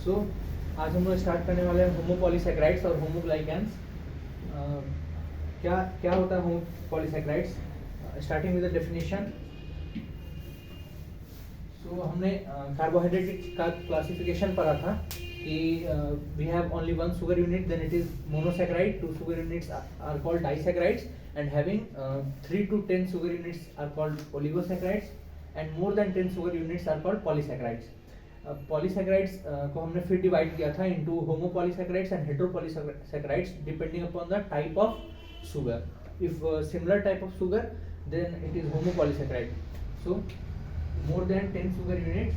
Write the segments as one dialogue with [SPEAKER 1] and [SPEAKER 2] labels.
[SPEAKER 1] सो आज हम लोग स्टार्ट करने वाले हैं होमोपॉलीसैकेराइड्स और होमोग्लाइकेंस। क्या क्या होता है homopolysaccharides? Starting with the definition. So हमने कार्बोहाइड्रेट का क्लासिफिकेशन पढ़ा था कि we have only one sugar unit, then it is monosaccharide, two sugar units are called disaccharides, and having 3 to 10 sugar units are called oligosaccharides, and more than 10 sugar units are called polysaccharides. Polysaccharides को हमने फिर divide किया था into homopolysaccharides and heteropolysaccharides depending upon the type of sugar. If similar type of sugar then it is homopolysaccharide. So more than 10 sugar units,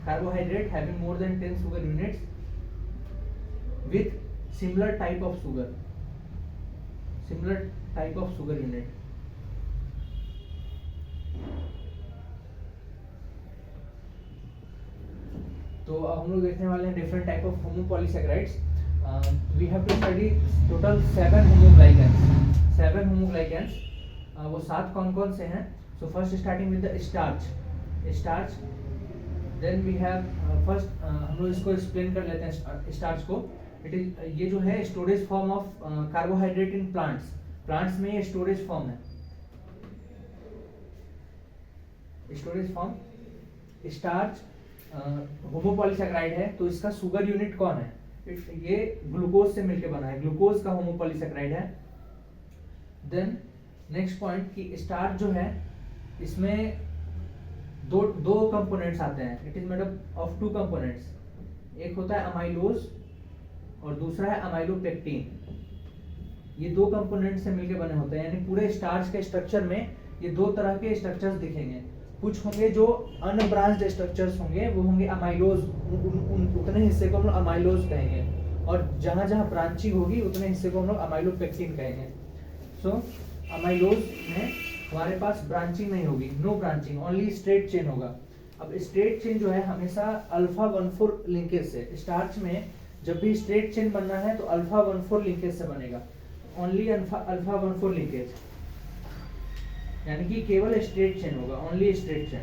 [SPEAKER 1] carbohydrate having more than 10 sugar units with similar type of sugar unit. तो अब हम लोग देखने वाले हैं different type of homopolysaccharides. We have to study total 7 homoglycans. वो 7 कौन कौन से हैं? So first starting with the starch. Then we have first हम लोग इसको एक्सप्लेन कर लेते हैं स्टार्च को। इट इज ये जो है storage form of carbohydrate in plants में ये स्टोरेज फॉर्म है। स्टोरेज फॉर्म स्टार्च होमोपॉलीसैकेराइड है, तो इसका सुगर यूनिट कौन है? ये ग्लूकोज से मिलकर बना है, ग्लूकोज का होमोपॉलीसैकेराइड है। देन नेक्स्ट पॉइंट कि स्टार्च जो है इसमें दो कंपोनेंट्स आते हैं। It is made up of 2 components. एक होता है अमाइलोज और दूसरा है अमाइलोपेक्टिन। ये 2 कंपोनेंट से मिलकर बने होते हैं, यानी पूरे स्टार्च के स्ट्रक्चर में ये 2 तरह के स्ट्रक्चर्स दिखेंगे। कुछ होंगे जो अनब्रांच्ड स्ट्रक्चर्स होंगे, वो होंगे अमाइलोज, उतने हिस्से को हम लोग अमाइलोज कहेंगे, और जहां जहां ब्रांचिंग होगी उतने हिस्से को हम लोग अमाइलोपेक्टिन कहेंगे। सो अमाइलोज में हमारे पास ब्रांचिंग नहीं होगी, no branching, only straight chain होगा। अब स्ट्रेट चेन जो है हमेशा अल्फा 1,4 लिंकेज से, स्टार्च में जब भी स्ट्रेट चेन बनना है तो अल्फा 1,4 लिंकेज से बनेगा, ओनली अल्फा 1,4 लिंकेज, यानी कि केवल स्ट्रेट चेन होगा, ओनली स्ट्रेट चेन।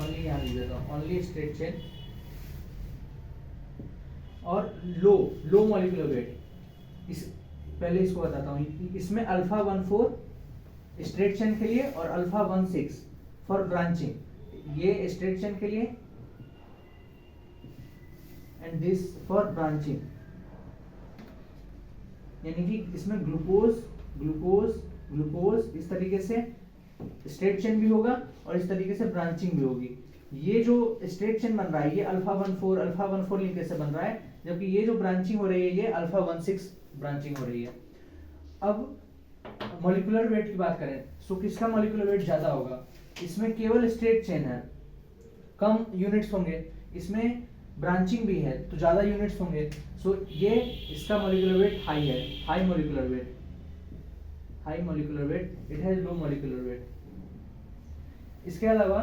[SPEAKER 1] ओनली यहाँ लिख देता हूँ, ओनली स्ट्रेट चेन। और लो मॉलिक्यूलर वेट, इस पहले इसको बताता हूँ। इसमें अल्फा 1,4 स्ट्रेट चेन के लिए और अल्फा 1,6 फॉर ब्रांचिंग, ये स्ट्रेट चेन के लिए एंड दिस फॉर ब्रांचिंग, यानी कि इसमें ग्लूकोज इस तरीके से स्ट्रेट चेन भी होगा और इस तरीके से ब्रांचिंग भी होगी। ये जो स्ट्रेट चेन बन रहा है ये अल्फा 1,4 लिंकेज से बन रहा है, जबकि ये जो ब्रांचिंग हो रही है ये अल्फा 1,6 ब्रांचिंग हो रही है। अब मॉलिक्यूलर वेट की बात करें, सो किसका मॉलिक्यूलर वेट ज्यादा होगा? इसमें केवल स्ट्रेट चेन है, कम यूनिट्स होंगे, इसमें ब्रांचिंग भी है तो ज्यादा यूनिट्स होंगे। सो ये इसका मॉलिक्यूलर वेट हाई है, high molecular weight, it has low molecular weight. इसके अलावा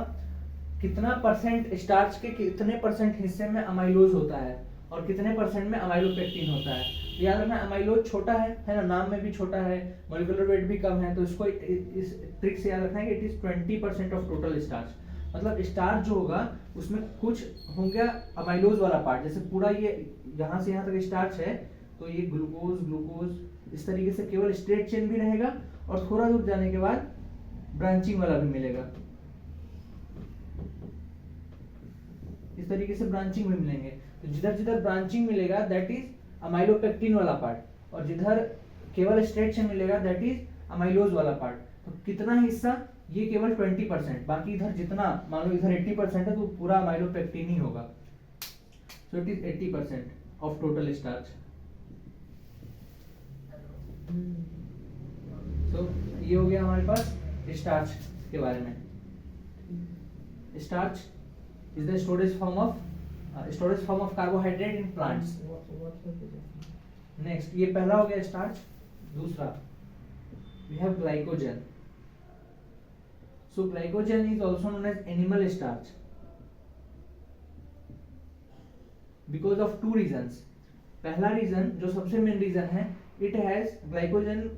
[SPEAKER 1] कितना परसेंट स्टार्च के कितने परसेंट हिस्से में अमाइलोज होता है और कितने परसेंट में अमाइलोपेक्टिन होता है? तो याद रखना अमाइलोज छोटा है ना, नाम में भी छोटा है, मॉलिक्यूलर वेट भी कम है, तो इसको इस ट्रिक से याद रखना है कि it is 20% of total starch. मतलब स्टार्च जो होगा उसमें कुछ होंगे अमाइलोज वाला पार्ट, जैसे पूरा ये यहाँ से यहाँ तक स्टार्च है तो ये ग्लूकोज इस तरीके से केवल स्ट्रेट चेन भी रहेगा, और थोड़ा दूर जाने के बाद ब्रांचिंग वाला भी मिलेगा, इस तरीके से ब्रांचिंग भी मिलेंगे। तो जिधर ब्रांचिंग मिलेगा दैट इज अमाइलोपेक्टिन वाला पार्ट, और जिधर केवल स्ट्रेट चेन मिलेगा दैट इज अमाइलोज वाला पार्ट। तो कितना हिस्सा? ये केवल 20%, बाकी इधर जितना, मान लो इधर 80% है तो पूरा अमाइलोपेक्टिन ही होगा। So it is 80% of total starch. So ये हो गया हमारे पास स्टार्च के बारे में। Starch is the storage form of carbohydrate in plants. Next, ये पहला हो गया स्टार्च। दूसरा we have glycogen. So glycogen is also known as animal starch because of 2 reasons. पहला रीजन जो सबसे मेन रीजन है, it has glycogen's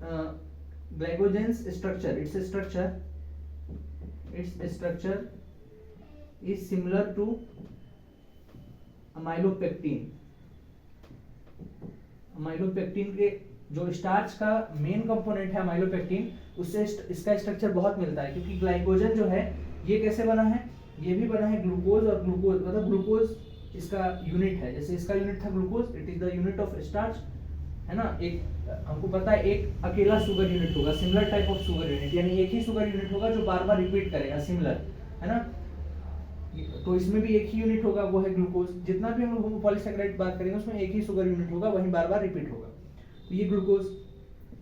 [SPEAKER 1] structure, its structure is similar to amylopectin. Amylopectin के जो स्टार्च का मेन कंपोनेंट है amylopectin, उससे इसका स्ट्रक्चर बहुत मिलता है, क्योंकि ग्लाइकोजन जो है ये कैसे बना है, ये भी बना है ग्लूकोज और ग्लूकोज, मतलब ग्लूकोज इसका यूनिट है, जैसे इसका यूनिट था glucose, it is the unit of starch, है ना। एक हमको पता है एक अकेला शुगर यूनिट होगा, similar type of sugar unit, यानी एक ही शुगर यूनिट होगा जो बार बार रिपीट करेगा, सिमिलर, है ना। तो इसमें भी एक ही यूनिट होगा, वो है ग्लूकोज। जितना भी हम लोग पॉलीसेकेराइड बात करेंगे उसमें एक ही शुगर यूनिट होगा, वही बार बार रिपीट होगा। तो ये ग्लूकोज,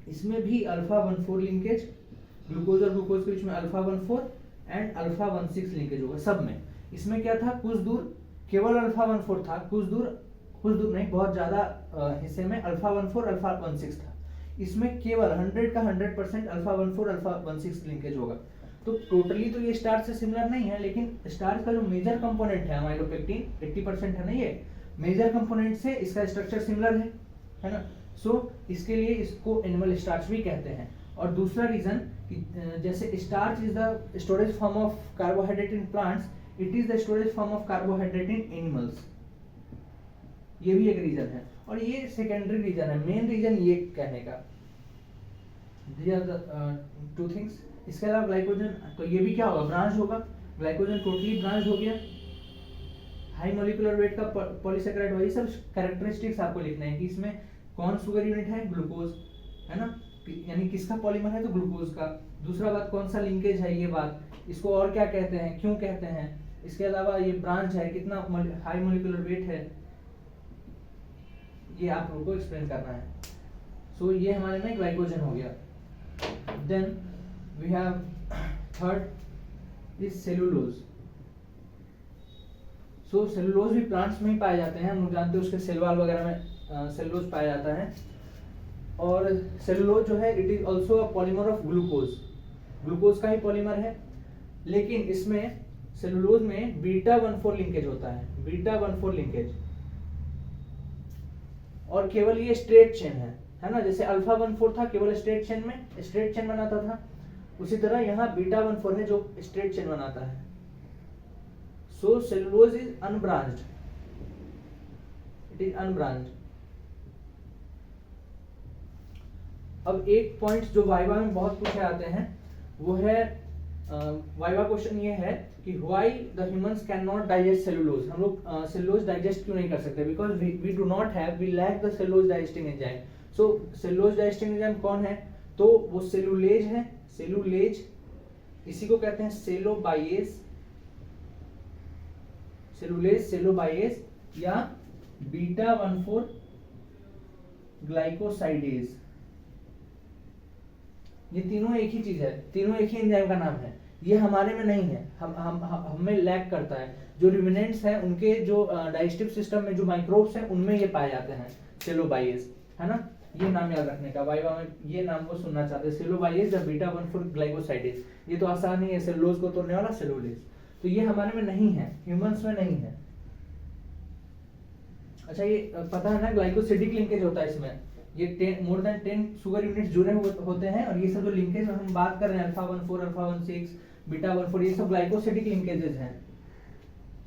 [SPEAKER 1] इसमें भी अल्फा 1,4 लिंकेज, ग्लूकोज और ग्लूकोज के बीच में अल्फा 1,4 एंड अल्फा 1,6 लिंकेज होगा सब में। इसमें क्या था, कुछ दूर केवल अल्फा 1,4 था, कुछ दूर नहीं, बहुत ज्यादा हिस्से में अल्फा 1,4 अल्फा 1,6 था। इसमें केवल 100 का 100% अल्फा 1,4 अल्फा 1,6 लिंकेज होगा। तो टोटली तो ये स्टार्च से सिमिलर नहीं है, लेकिन स्टार्च का जो मेजर कंपोनेंट है अमाइलोपेक्टिन 80% है ना, ये मेजर कंपोनेंट से इसका स्ट्रक्चर सिमिलर है ना। सो इसके लिए इसको एनिमल स्टार्च भी कहते हैं। और दूसरा रीजन, जैसे starch is the storage form of carbohydrate in plants, it is the storage form of carbohydrate in animals, ये भी एक रीजन है। और ये सेकेंडरी रीजन है, मेन रीजन ये कहने का, these are the two things। इसके अलावा ग्लाइकोजन, तो ये भी क्या होगा, ब्रांच होगा, ग्लाइकोजन टोटली ब्रांच हो गया। हाई मोलिकुलर वेट का पॉलीसेकेराइड, वही सब कैरेक्टरिस्टिक्स आपको लिखना है कि इसमें कौन शुगर यूनिट है, ग्लूकोज, है ना, यानी किसका पॉलीमर है तो ग्लूकोज का। दूसरा बात कौन सा लिंकेज है, ये बात, इसको और क्या कहते हैं, क्यों कहते हैं। इसके अलावा ये ब्रांच है, कितना हाई मोलिकुलर वेट है, ये आप लोगों को एक्सप्लेन करना है। सो ये हमारे में ग्लाइकोजन हो गया। Then we have third is cellulose. So cellulose भी प्लांट्स में ही पाए जाते हैं, हम लोग जानते हैं उसके सेल वॉल वगैरह में सेलुलोज पाया जाता है। और सेलुलोज जो है it is also a polymer of glucose, glucose का ही पॉलीमर है, लेकिन इसमें सेलुलोज में बीटा 1,4 लिंकेज होता है, बीटा 1,4 लिंकेज, और केवल ये स्ट्रेट चेन है ना। जैसे अल्फा 1,4 था, केवल स्ट्रेट चेन में स्ट्रेट चेन बनाता था, उसी तरह यहाँ बीटा 1,4 है जो स्ट्रेट चेन बनाता है। So cellulose is unbranched, it is unbranched. अब एक पॉइंट जो वाइवा में बहुत पूछे जाते हैं वो है, वाइवा क्वेश्चन ये है कि why the humans can not digest cellulose, हम लोग सेलुलोज डाइजेस्ट क्यों नहीं कर सकते, because we do not have, we lack the cellulose digesting enzyme. So cellulose digesting enzyme कौन है, तो वो सेलुलेज है, सेलुलेज, इसी को कहते हैं सेलोबाइएज, सेलुलेज, सेलोबाइएज या बीटा 1,4 ग्लाइकोसाइडेज, ये तीनों एक ही चीज है, तीनों एक ही एंजाइम का नाम है। ये हमारे में नहीं है, हमें लैक करता है। जो रिमिनेंट्स हैं उनके जो डाइजेस्टिव सिस्टम में जो माइक्रोब्स हैं उनमें ये पाए जाते हैं, सेलोबाइएज, है ना। ये नाम याद रखने का, वाइवा में ये नाम को सुनना चाहते हैं, सेलोबाइएज या बीटा 1,4 ग्लाइकोसाइडेज। ये तो आसान ही है, सेलुलोज को तोड़ने वाला सेलुलेज। तो ये हमारे में नहीं है, ह्यूमंस में नहीं है। अच्छा, ये पता है ना ग्लाइकोसिडिक लिंकेज होता है इसमें, ये मोर देन 10 शुगर यूनिट्स जुड़े होते हैं, और ये सब जो लिंकेज हम बात कर रहे हैं अल्फा 1,4 अल्फा 1,6 बीटा 1,4, ये सब ग्लाइकोसिडिक लिंकेजेस हैं।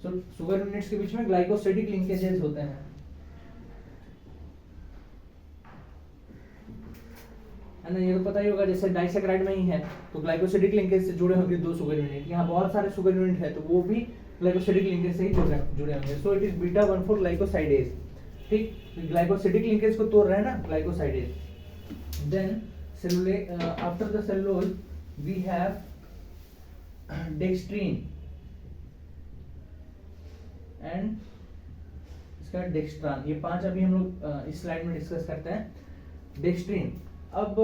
[SPEAKER 1] सो शुगर यूनिट्स के बीच में ग्लाइकोसिडिक लिंकेजेस होते हैं, है ना। ये तो पता ही होगा, जैसे डाइसैकेराइड में ही है तो ग्लाइकोसिडिक लिंकेज से जुड़े होंगे 2 शुगर यूनिट, यहाँ बहुत सारे शुगर यूनिट है तो वो भी ग्लाइकोसिडिक लिंकेज से ही जुड़े होंगे। So it is beta 1,4 glycosidase, ठीक, ग्लाइकोसिडिक लिंकेज को तोड़ रहे हैं ना, glycosidase. Then cellulose, after the cellulose we have dextrin and इसका डेक्स्ट्रान, ये 5 अभी हम लोग इस स्लाइड में डिस्कस करते हैं। डेक्स्ट्रीन, अब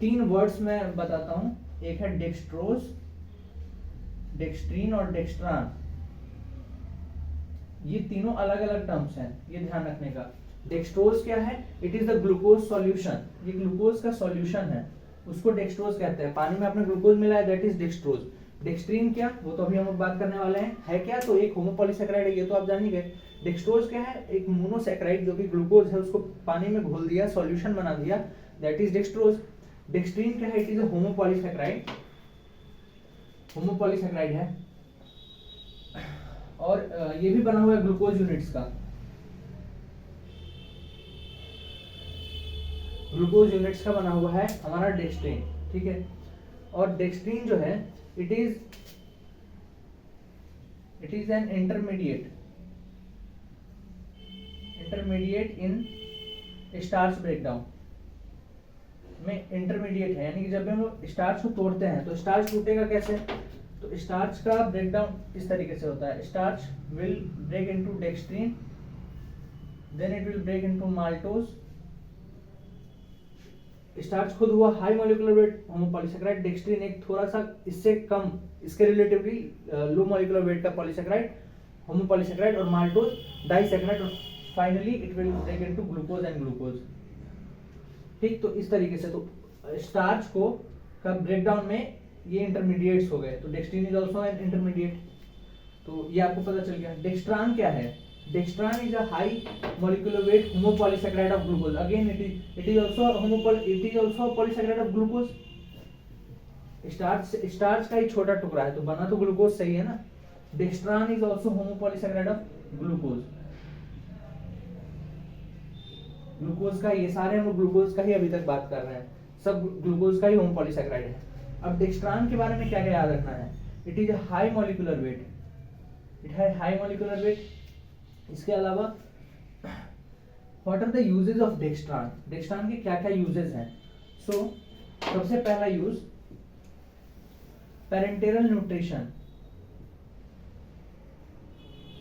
[SPEAKER 1] 3 वर्ड्स मैं बताता हूं, एक है डेक्स्ट्रोज, डेक्स्ट्रीन और डेक्स्ट्रान। ये तीनों अलग अलग टर्म्स हैं, ये ध्यान रखने का। डेक्स्ट्रोज क्या है, it is the glucose solution, ये ग्लूकोज का सॉल्यूशन है, उसको डेक्स्ट्रोज कहते हैं। पानी में आपने ग्लूकोज मिलाया, दैट इज डेक्स्ट्रोज। डेक्स्ट्रीन क्या, वो तो अभी हम लोग बात करने वाले हैं, है क्या, तो एक होमोपॉलीसेकेराइड है, ये तो आप जान ही गए। डेक्स्ट्रोज क्या है, एक मोनोसेकेराइड जो कि ग्लूकोज है उसको पानी में घोल दिया, सॉल्यूशन बना दिया, दैट इज डेक्स्ट्रोज। डेक्स्ट्रीन क्या है, इट इज अ होमोपॉलीसेकेराइड, होमोपॉलीसेकेराइड है। और ये भी बना हुआ है ग्लूकोज यूनिट्स का, ग्लूकोज यूनिट्स का बना हुआ है हमारा डेक्स्ट्रीन, ठीक है। और डेक्स्ट्रीन जो है it is an intermediate in starch breakdown में, इंटरमीडिएट है, यानी कि जब हम स्टार्च को तोड़ते हैं तो स्टार्च टूटेगा कैसे, तो स्टार्च का ब्रेकडाउन इस तरीके से होता है, starch will break into dextrin, then it will break into maltose. Starch खुद हुआ high molecular weight homopolysaccharide, dextrin एक थोड़ा सा इससे कम, इसके रिलेटिवली लो मॉलिक्यूलर वेट का पॉलीसैकेराइड होमोपॉलीसैकेराइड, और माल्टोज डाइसैकेराइड, और finally it will break into glucose and glucose, ठीक। तो इस तरीके से तो स्टार्च को का ब्रेकडाउन में ये इंटरमीडिएट्स हो गए, तो डेक्स्ट्रीन इज आल्सो एन इंटरमीडिएट, तो ये आपको पता चल गया। डेक्स्ट्रान क्या है, dextran is a high molecular weight homopolysaccharide of glucose, again it is also polysaccharide of glucose. Starch का ही छोटा टुकड़ा है, तो बना तो ग्लूकोज सही है ना। Dextran is also homopolysaccharide of glucose, glucose का, ये सारे हम ग्लूकोज का ही अभी तक बात कर रहे हैं, सब ग्लूकोज का ही होमोपॉलीसैकेराइड है। अब डेक्स्ट्रान के बारे में क्या क्या याद रखना है, it is a high molecular weight, it has high molecular weight. इसके अलावा what are the uses of dextran, dextran के क्या क्या यूजेस हैं। सो सबसे पहला use parenteral nutrition,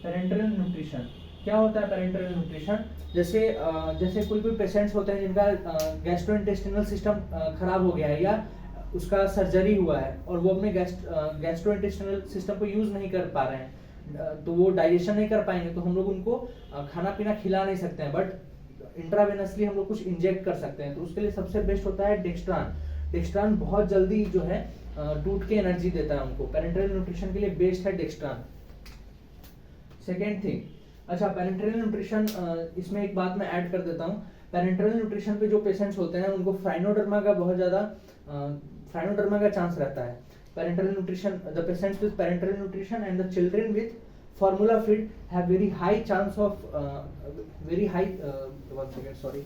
[SPEAKER 1] parenteral nutrition क्या होता है पेरेंटरल न्यूट्रिशन, जैसे कोई पेशेंट्स होते हैं जिनका गैस्ट्रोइंटेस्टिनल सिस्टम खराब हो गया है या उसका सर्जरी हुआ है और वो अपने गैस्ट्रोइंटेस्टिनल सिस्टम को यूज नहीं कर पा रहे हैं, तो वो डाइजेशन नहीं कर पाएंगे, तो हम लोग उनको खाना पीना खिला नहीं सकते हैं, बट इंट्रावेनसली हम लोग कुछ इंजेक्ट कर सकते हैं, तो उसके लिए सबसे बेस्ट होता है डेक्स्ट्रान। डेक्स्ट्रान बहुत जल्दी जो है टूट के एनर्जी देता है हमको, पेरेंटरल न्यूट्रिशन के लिए बेस्ट है डेक्स्ट्रान। सेकेंड थिंग, अच्छा पेरेंटरल न्यूट्रिशन, इसमें एक बात मैं ऐड कर देता हूँ, पेरेंटरल न्यूट्रिशन पे जो पेशेंट्स होते हैं उनको फ्राइनोडर्मा का बहुत ज़्यादा फ्राइनोडर्मा का चांस रहता है। Parenteral nutrition, the patients with parenteral nutrition and the children with formula feed have very high chance of one second, sorry,